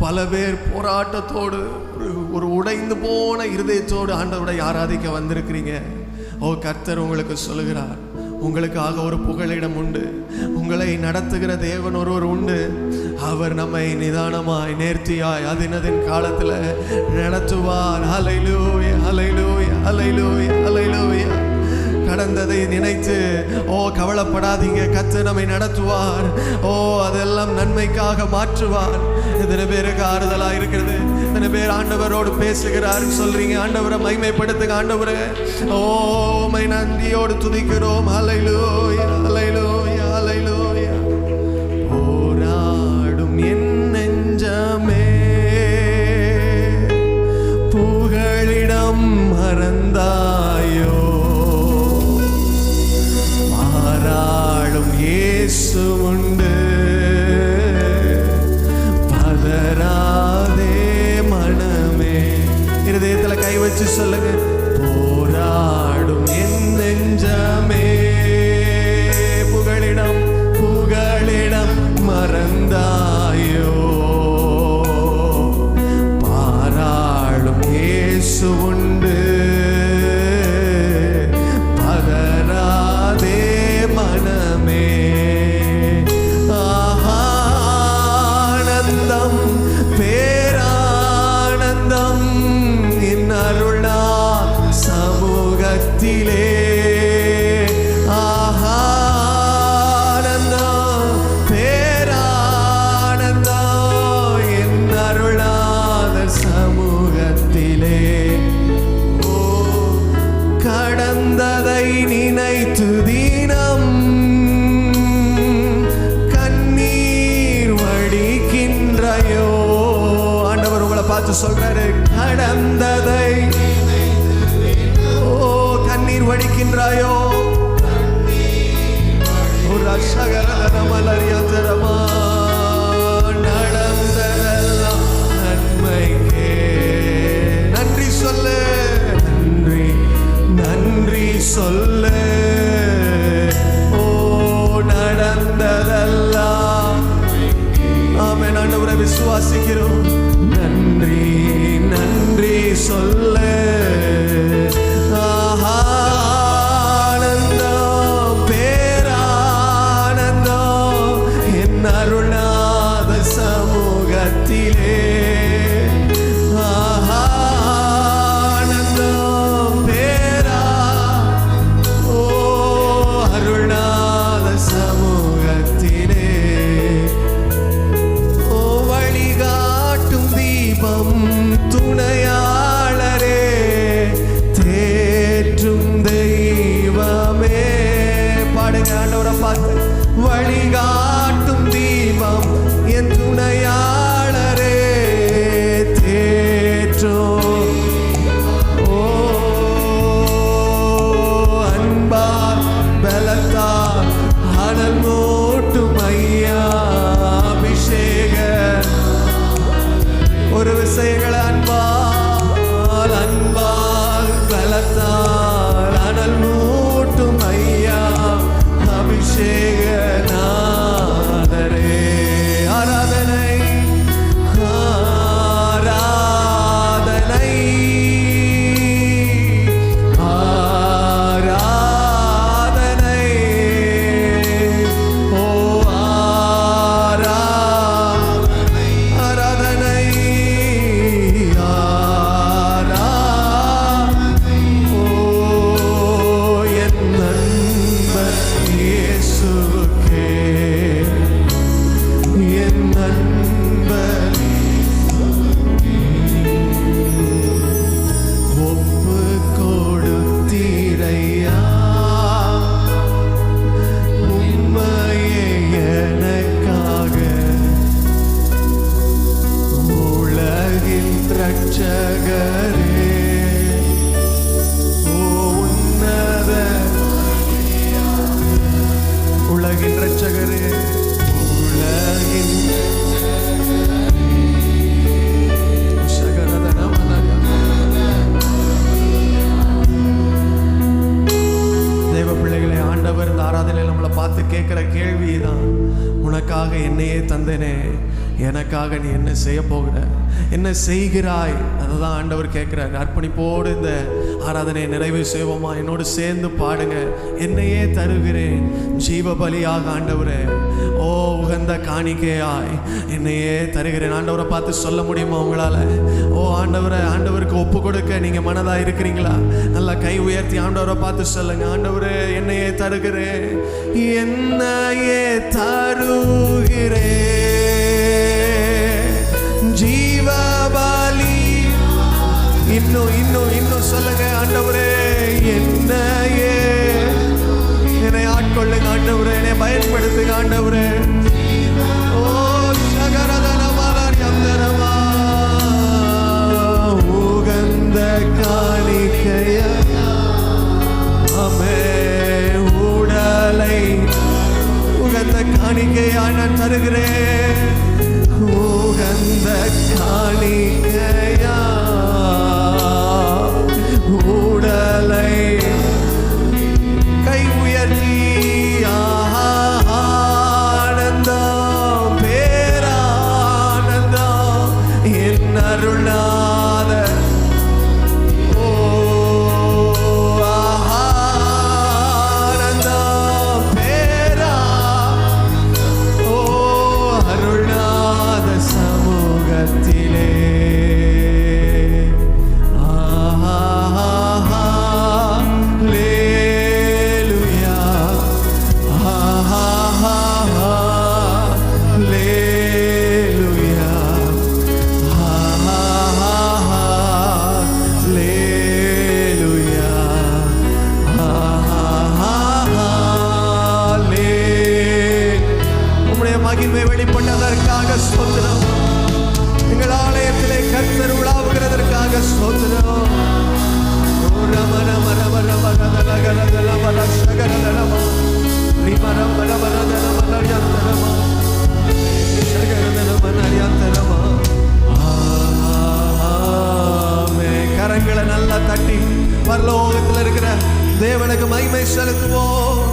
பல பேர் போராட்டத்தோடு ஒரு உடைந்து போன இருதயத்தோடு ஆண்டவரை ஆராதிக்க வந்திருக்கிறீங்க. கர்த்தர் உங்களுக்கு சொல்லுகிறார், உங்களுக்காக ஒரு புகலிடம் உண்டு. உங்களை நடத்துகிற தேவன் ஒருவர் உண்டு. அவர் நம்மை நிதானமாய் நேர்த்தியாய் அதினதின் காலத்தில் நடத்துவார். ஹல்லேலூயா, ஹல்லேலூயா, ஹல்லேலூயா, ஹல்லேலூயா. கடந்ததை நினைத்து கவலைப்படாதீங்க. கர்த்தர் நம்மை நடத்துவார். அதெல்லாம் நன்மைக்காக மாற்றுவார். எத்தனை பேருக்கு ஆறுதலாக இருக்கிறது? எத்தனை பேர் ஆண்டவரோடு பேசுகிறார் சொல்றீங்க? ஆண்டவரை மகிமைப்படுத்துங்க. ஆண்டவரே உம்மை நன்றியோடு துதிக்கிறோம். ஹல்லேலூயா, ஹல்லேலூயா, ஹல்லேலூயா. போராடும் என் நெஞ்சமே புகழிடம் மறந்தாயோ, இயேசு உண்டு, பதறாதே மனமே. இருதயத்துல கை வச்சு சொல்லுங்க, போராடும் என் நெஞ்சமே புகழிடம் புகழிடம் மறந்தாயோ, பாராளும் இயேசு உண்டு, பதறாதே மனமே. ஆனந்தம் பேரானந்தம் என் அருளா சமூகத்திலே. ஆனந்தம் பேரானந்தம் என் அருளாத சமூகத்திலே. கடந்ததை நினைத்து தினம் கண்ணீர் வடிக்கின்றாயோ. ஆண்டவர் உங்களை பார்த்து சொல்றாரு, கடந்ததை கண்ணீர் வடிக்கின்றாயோ. நடந்ததெல்லாம் நன்மைக்கே. நன்றி சொல்லு, நன்றி நன்றி சொல்லு. நடந்ததெல்லாம் ஆமென். ஆண்டவரை விசுவாசிக்கிறோம். நன்றி நன்றி சொல்லு. ஆனந்தம் பேரானந்தம் என் அருளாத சமூகத்திலே. ஆனந்தம் பேரா அருளாத சமூகத்திலே. வழிகாட்டும் தீபம் துணையாளரே, தேற்றும் தெய்வமே. பாடுங்க ஆண்டவரை பார்த்து. வழிகாட்டும் தீபம் என் துணையாளரே, தேற்றும் அன்பால் பலத்தால் அனல் மூட்டும் ஐயா அபிஷேக. ஒரு விஷயங்கள் அன்பால் அன்பால் பலத்தால் அனல் மூட்டும் ஐயா அபிஷேக நாதரே. ஆராதனை ஆராதனை ஆராதனை. ஆராதனை என் நண்பர் இயேசுவுக்கே, என் நண்பர் ஒப்பு கொடுத்தீரையா. உம்மையே எனக்காக உலகின் ரட்சகரே. உன்னத உலகின் ரட்சகரே, உலகின் தேவ பிள்ளைகளை, ஆண்டவர் இந்த ஆராதனையில் நம்மளை பார்த்து கேட்கிற கேள்வி தான், உனக்காக என்னையே தந்தனே, எனக்காக நீ என்ன செய்ய போகிற, என்ன செய்கிறாய், அதை தான் ஆண்டவர் கேட்குறாரு. அர்ப்பணிப்போடு இந்த ஆராதனையை நிறைவு செய்வோமா? என்னோடு சேர்ந்து பாடுங்க. என்னையே தருகிறேன் ஜீவ பலியாக ஆண்டவரே, ஓ உகந்த காணிக்கையாய் என்னையே தருகிறேன். ஆண்டவரை பார்த்து சொல்ல முடியுமா உங்களால்? ஓ ஆண்டவரை, ஆண்டவருக்கு ஒப்பு கொடுக்க நீங்கள் மனதாக இருக்கிறீங்களா? நல்லா கை உயர்த்தி ஆண்டவரை பார்த்து சொல்லுங்க. ஆண்டவரே, என்னையே தருகிறேன், என்னையே தருகிறேன் ஜீவபலி. இன்னும் சொல்லுங்க. ஆண்டவரே, என்னையே, என்னை ஆட்கொள்ளுங்க ஆண்டவரே, என்னை பயன்படுத்துங்க ஆண்டவரே. ஓ சகரதனமலர்யந்தரமா உகந்த காணிக்கையா அமே உடலை உகந்த காணிக்கையா நான் தருகிறேன். உகந்த காணிக்கையா உடலை கை உயர்த்தி ஆனந்தம் பேரானந்தம் என் அருளாத ஓ ஆனந்தம் பேரா ஓ அருளாத சமூகத்திலே மகிமை வெளிப்பட்டதற்காக ஸ்தோத்திரம். எங்கள் ஆலயத்திலே கர்த்தர் உலாவுகிறதற்காக ஸ்தோத்திரம். கரங்களை நல்லா தட்டி பரலோகத்தில் இருக்கிற தேவனுக்கு மகிமை செலுத்துவோம்.